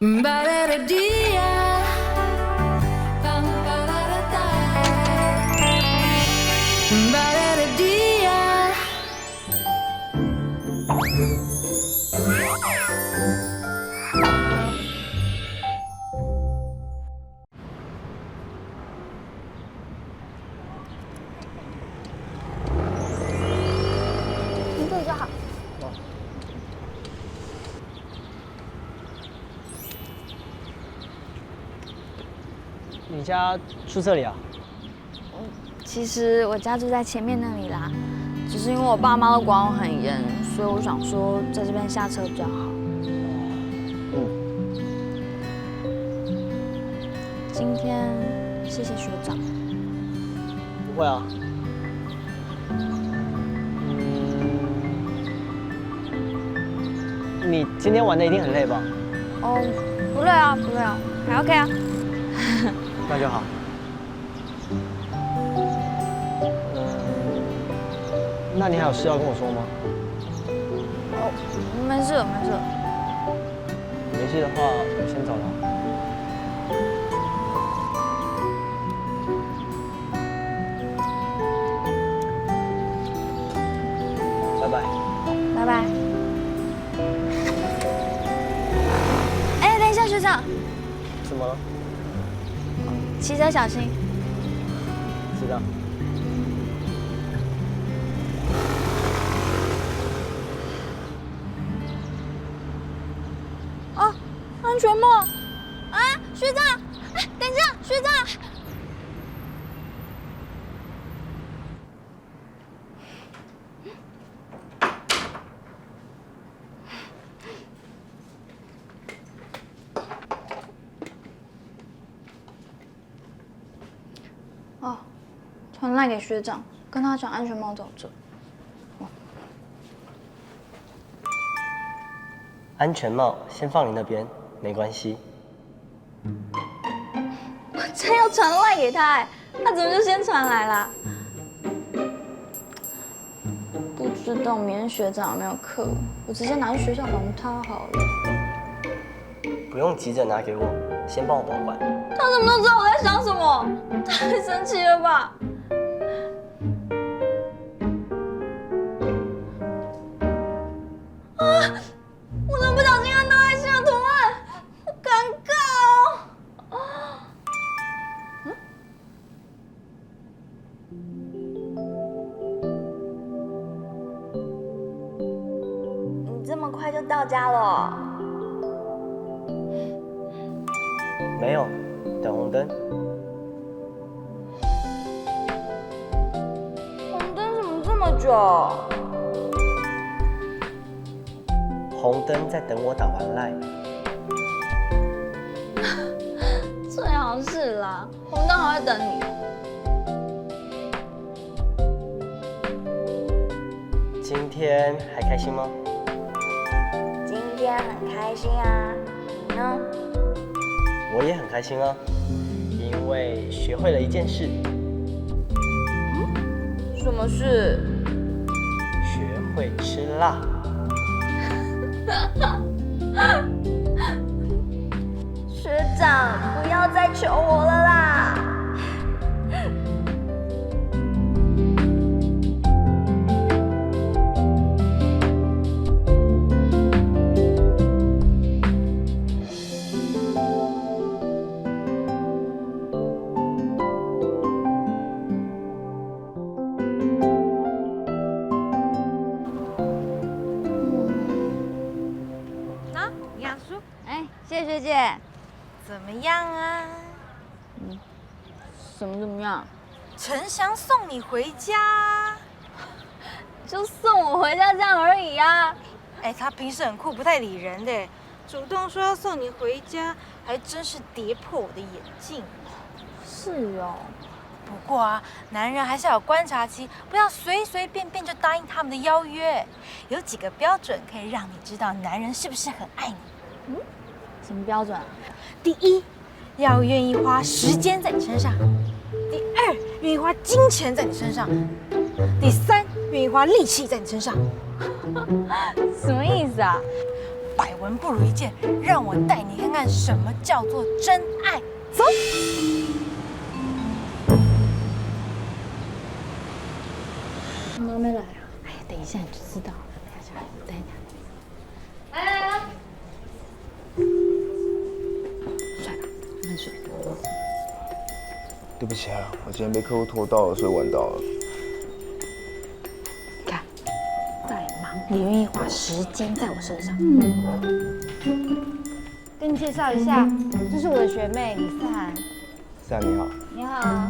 这里就好。你家住这里啊？其实我家住在前面那里啦，只是因为我爸妈都管我很严，所以我想说在这边下车比较好。今天谢谢学长。不会啊。你今天玩的一定很累吧？哦，不累啊，不累啊，还 OK 啊。那就好。那你还有事要跟我说吗？哦，没事没事。没事的话，我先走了。拜拜。拜拜。哎，等一下，学长。怎么了？骑车小心。知道。啊，安全帽！啊，学长！哎，等一下，学长！哦，传赖给学长，跟他讲安全帽在我这。安全帽先放你那边，没关系。我真要传赖给他，哎，他怎么就先传来啦？不知道明天学长有没有课，我直接拿去学校还他好了。不用急着拿给我，先帮我保管。他怎么都知道我在想什么？太生气了吧！啊！我怎么不小心按到爱心的图案？好尴尬哦！你这么快就到家了？没有，等红灯。红灯怎么这么久？红灯在等我打完赖。最好是啦，红灯还会等你。今天还开心吗？今天很开心啊，你呢？我也很开心啊，因为学会了一件事。什么事？学会吃辣。学长，不要再求我了啦！哎，谢谢学姐。怎么样啊？怎么样？陈翔送你回家。就送我回家这样而已啊。哎，他平时很酷，不太理人的，主动说要送你回家，还真是跌破我的眼镜。是哦。不过啊，男人还是要有观察期，不要随随便便就答应他们的邀约。有几个标准可以让你知道男人是不是很爱你。什么标准啊？第一，要愿意花时间在你身上；第二，愿意花金钱在你身上；第三，愿意花力气在你身上。什么意思啊？百闻不如一见，让我带你看看什么叫做真爱。走。妈没来啊？哎呀，等一下你就知道了。等一下。来，睡吧，慢睡。对不起啊，我今天被客户拖到了，所以晚到了。你看，再忙也愿意花时间在我身上。跟你介绍一下，这是我的学妹李思涵。思涵你好。你好。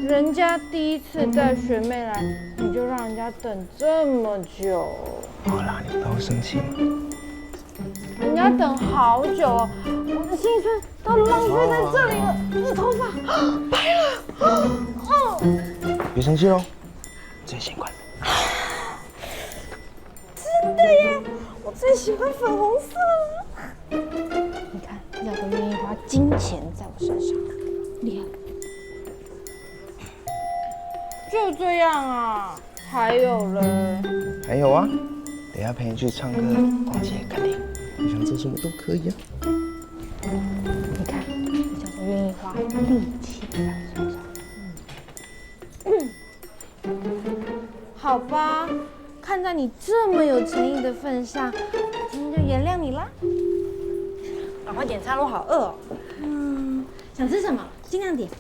人家第一次带学妹来，你就让人家等这么久。好啦，你不要生气嘛。人家等好久哦，我的青春都浪费在这里了。你的头发白了。别生气喽，最新款的。真的耶，我最喜欢粉红色了。你看，要都愿意花金钱在我身上，厉害。就这样啊？还有嘞？还有啊，等一下陪你去唱歌、逛街、看电影，你想做什么都可以啊。你看，这叫做愿意花力气在我身上。好吧，看在你这么有诚意的份上，今天就原谅你啦。赶快点餐，我好饿哦。想吃什么？尽量点。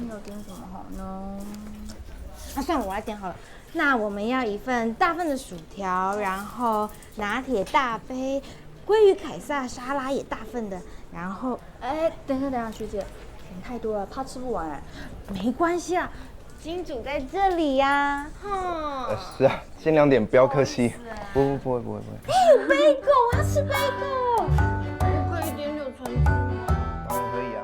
要点什么好呢？算了，我来点好了。那我们要一份大份的薯条，然后拿铁大杯，鲑鱼凯撒沙拉也大份的，然后等一下，学姐，点太多了，怕吃不完。没关系啊，金主在这里呀。是啊，尽量点，不要客气。不会。有贝狗，我要吃贝狗。可以点柳橙汁吗？当然可以啊。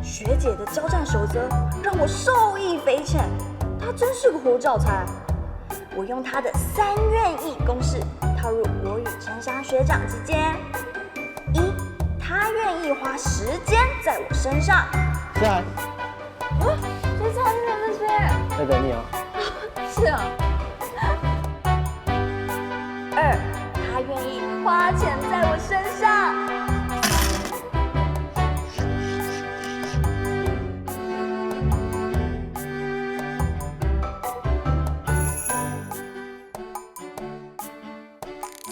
学姐的交战守则让我受益匪浅，她真是个活教材。我用她的3愿意公式套入我与陈翔学长之间：一，她愿意花时间在我身上；思涵，学长你在这边？在等你哦。是啊。二，她愿意花钱在我身上；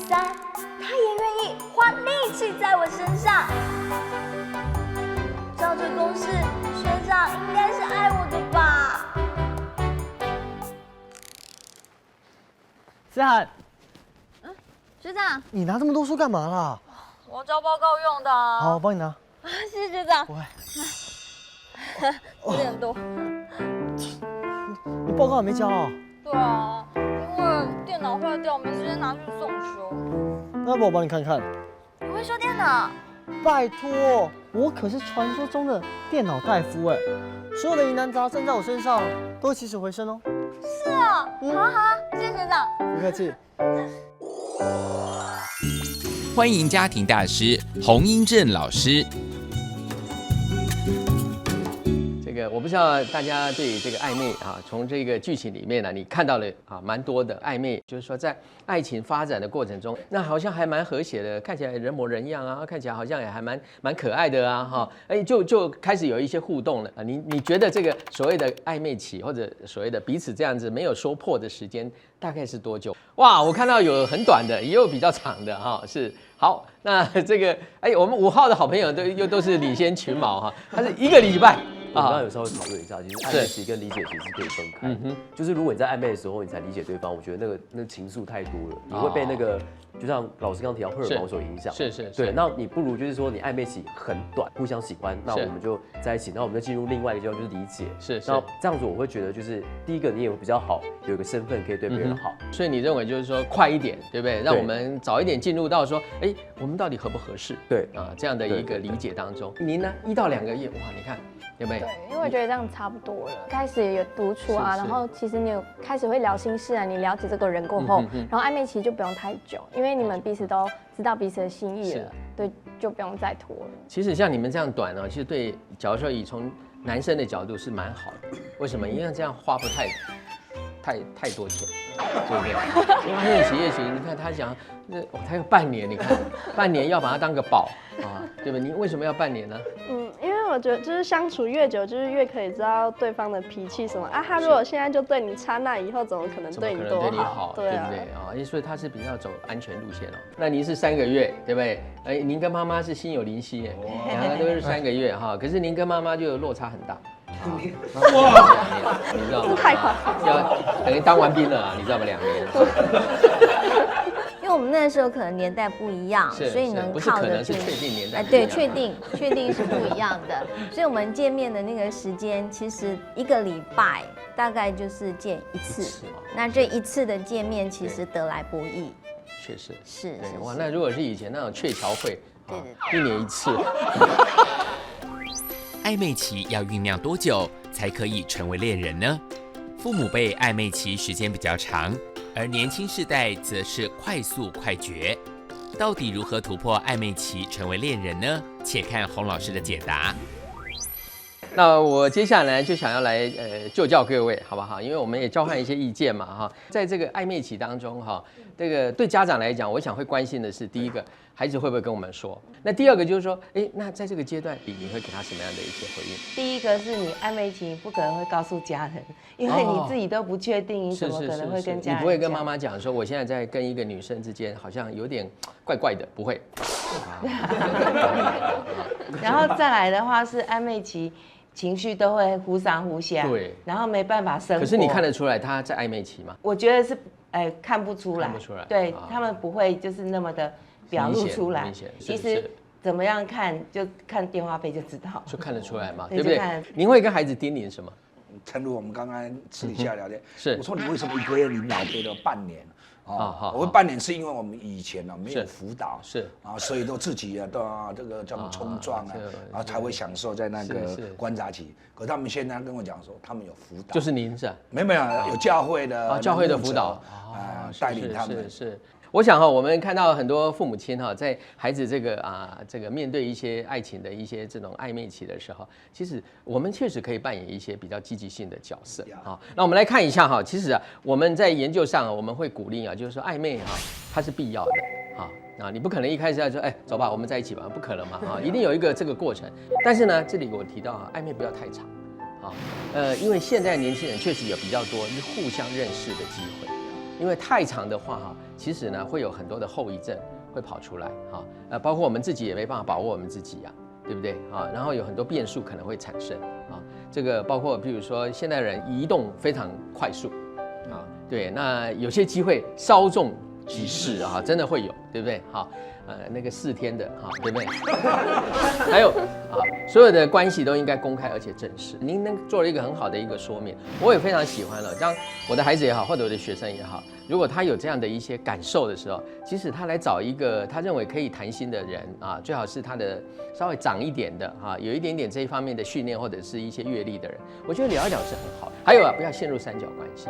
三，她也愿意花力气在我身上。照这公式，学长应该是爱我的吧？思涵，学长，你拿这么多书干嘛啦？我要交报告用的啊。好，我帮你拿。谢谢学长。不会。有点多。你报告还没交啊？对啊，因为电脑坏掉，没时间拿去送修。那不我帮你看看。你会修电脑？拜托，我可是传说中的电脑大夫哎，所有的疑难杂症在我身上都会起死回生哦。是啊，好，谢谢学长。不客气。欢迎家庭大师洪英正老师。这个我不知道大家对这个暧昧啊，从这个剧情里面呢，你看到了啊蛮多的暧昧，就是说在爱情发展的过程中，那好像还蛮和谐的，看起来人模人样啊，看起来好像也还蛮可爱的啊哈，就开始有一些互动了啊。你觉得这个所谓的暧昧期或者所谓的彼此这样子没有说破的时间大概是多久？哇，我看到有很短的，也有比较长的哈，是。好，那这个我们5号的好朋友都是领先群毛哈，他是1个礼拜。我刚刚有稍微讨论一下，其实暧昧期跟理解期是可以分开的。就是如果你在暧昧的时候你才理解对方，我觉得那情愫太多了，你会被那个就像老师刚提到荷尔蒙所影响。是。对，那你不如就是说你暧昧期很短，互相喜欢，那我们就在一起，那我们就进入另外一个阶段，就是理解。是。那这样子我会觉得就是第一个你也比较好，有一个身份可以对别人好。所以你认为就是说快一点，对不对？让我们早一点进入到说，我们到底合不合适？对啊，这样的一个理解当中。您呢？1到2个月，哇，你看。有没有？对，因为我觉得这样差不多了。开始也有独处啊，然后其实你有开始会聊心事啊，你了解这个人过后，然后暧昧期就不用太久，因为你们彼此都知道彼此的心意了，对，就不用再拖了。其实像你们这样短呢，其实对，假如说以从男生的角度是蛮好的。为什么？因为这样花不太太多钱，对不对？因为暧昧期也行，你看他讲，他有半年，你看半年要把他当个宝啊，对吧？你为什么要半年呢？因为我觉得就是相处越久，就是越可以知道对方的脾气什么啊。他如果现在就对你差，那以后怎么可能对你多好？对不对啊？所以他是比较走安全路线哦。那您是3个月，对不对？哎，您跟妈妈是心有灵犀耶，两个都是3个月哈。可是您跟妈妈就落差很大。哇，你知道吗？太快，要等于当完兵了啊，你知道吗？2年。因为我们那时候可能年代不一样，所以能靠得住。是确定年代。对，确定是不一样的。所以我们见面的那个时间，其实1个礼拜大概就是见1次。那这1次的见面，其实得来不易。确实是。哇，那如果是以前那种鹊桥会，对，1年1次。暧昧期要酝酿多久才可以成为恋人呢？父母辈暧昧期时间比较长，而年轻世代则是快速快决。到底如何突破暧昧期成为恋人呢？且看洪老师的解答。那我接下来就想要来就教各位，好不好？因为我们也交换一些意见嘛，哈。在这个暧昧期当中，哈，这个对家长来讲，我想会关心的是，第一个，孩子会不会跟我们说？那第二个就是说，那在这个阶段里，你会给他什么样的一些回应？第一个是你暧昧期不可能会告诉家人，因为你自己都不确定，你怎么可能会跟家人？你不会跟妈妈讲说，我现在在跟一个女生之间好像有点怪怪的，不会。然后再来的话是暧昧期。情绪都会忽上忽下，对，然后没办法生活。可是你看得出来他在暧昧期吗？我觉得是，看不出来，看不出来，对他们不会就是那么的表露出来。其实怎么样看，就看电话费就知道，就看得出来嘛，对不对？您会跟孩子叮咛什么？诚如我们刚刚私底下聊天，是我说你为什么1个月你脑背了半年？我会半年是因为我们以前呢没有辅导，是啊，所以都自己啊都这个叫冲撞啊，然后才会享受在那个观察期。可他们现在跟我讲说，他们有辅导，就是您是？没有有教会的教会的辅导带领他们是。我想我们看到很多父母亲在孩子这个面对一些爱情的一些这种暧昧期的时候，其实我们确实可以扮演一些比较积极性的角色啊。那我们来看一下其实我们在研究上我们会鼓励就是说暧昧它是必要的你不可能一开始要说走吧，我们在一起吧，不可能嘛一定有一个这个过程。但是呢，这里我提到暧昧不要太长因为现在年轻人确实有比较多互相认识的机会。因为太长的话其实呢会有很多的后遗症会跑出来包括我们自己也没办法把握我们自己对不对然后有很多变数可能会产生这个包括比如说现代人移动非常快速对，那有些机会稍纵即逝真的会有，对不对？那个4天的对不对？还有所有的关系都应该公开而且正式。您做了一个很好的一个说明，我也非常喜欢了。当我的孩子也好，或者我的学生也好，如果他有这样的一些感受的时候，其实他来找一个他认为可以谈心的人最好是他的稍微长一点的有一点点这一方面的训练或者是一些阅历的人，我觉得聊一聊是很好的。还有不要陷入三角关系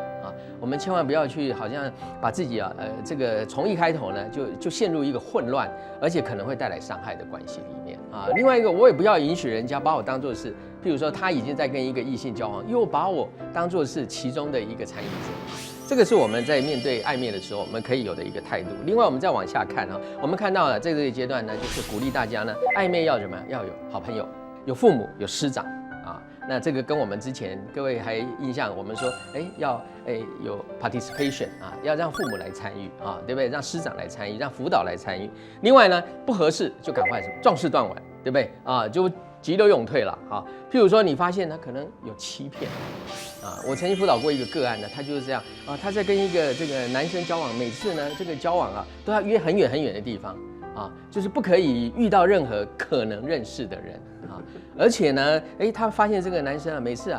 我们千万不要去好像把自己这个从一开头呢就陷入一个混乱，而且可能会带来伤害的关系里面另外一个，我也不要允许人家把我当作是，譬如说他已经在跟一个异性交往，又把我当作是其中的一个参与者。这个是我们在面对暧昧的时候，我们可以有的一个态度。另外，我们再往下看我们看到了在这个阶段呢，就是鼓励大家呢，暧昧要怎么样？要有好朋友，有父母，有师长那这个跟我们之前各位还印象，我们说要有 participation 要让父母来参与对不对？让师长来参与，让辅导来参与。另外呢，不合适就赶快壮士断腕，对不对就急流勇退了譬如说你发现他可能有欺骗我曾经辅导过一个个案呢，他就是这样他在跟一个这个男生交往，每次呢这个交往都要约很远很远的地方就是不可以遇到任何可能认识的人而且呢他发现这个男生每次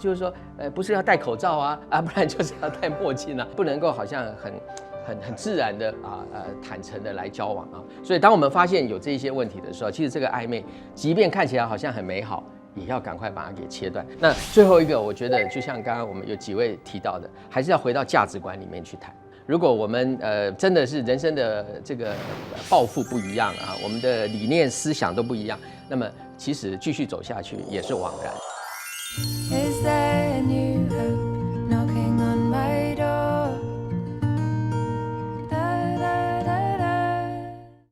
就是说不是要戴口罩不然就是要戴墨镜不能够好像很自然的坦诚的来交往所以当我们发现有这些问题的时候，其实这个暧昧即便看起来好像很美好，也要赶快把它给切断。那最后一个，我觉得就像刚刚我们有几位提到的，还是要回到价值观里面去谈。如果我们真的是人生的这个抱负不一样我们的理念思想都不一样，那么其实继续走下去也是枉然。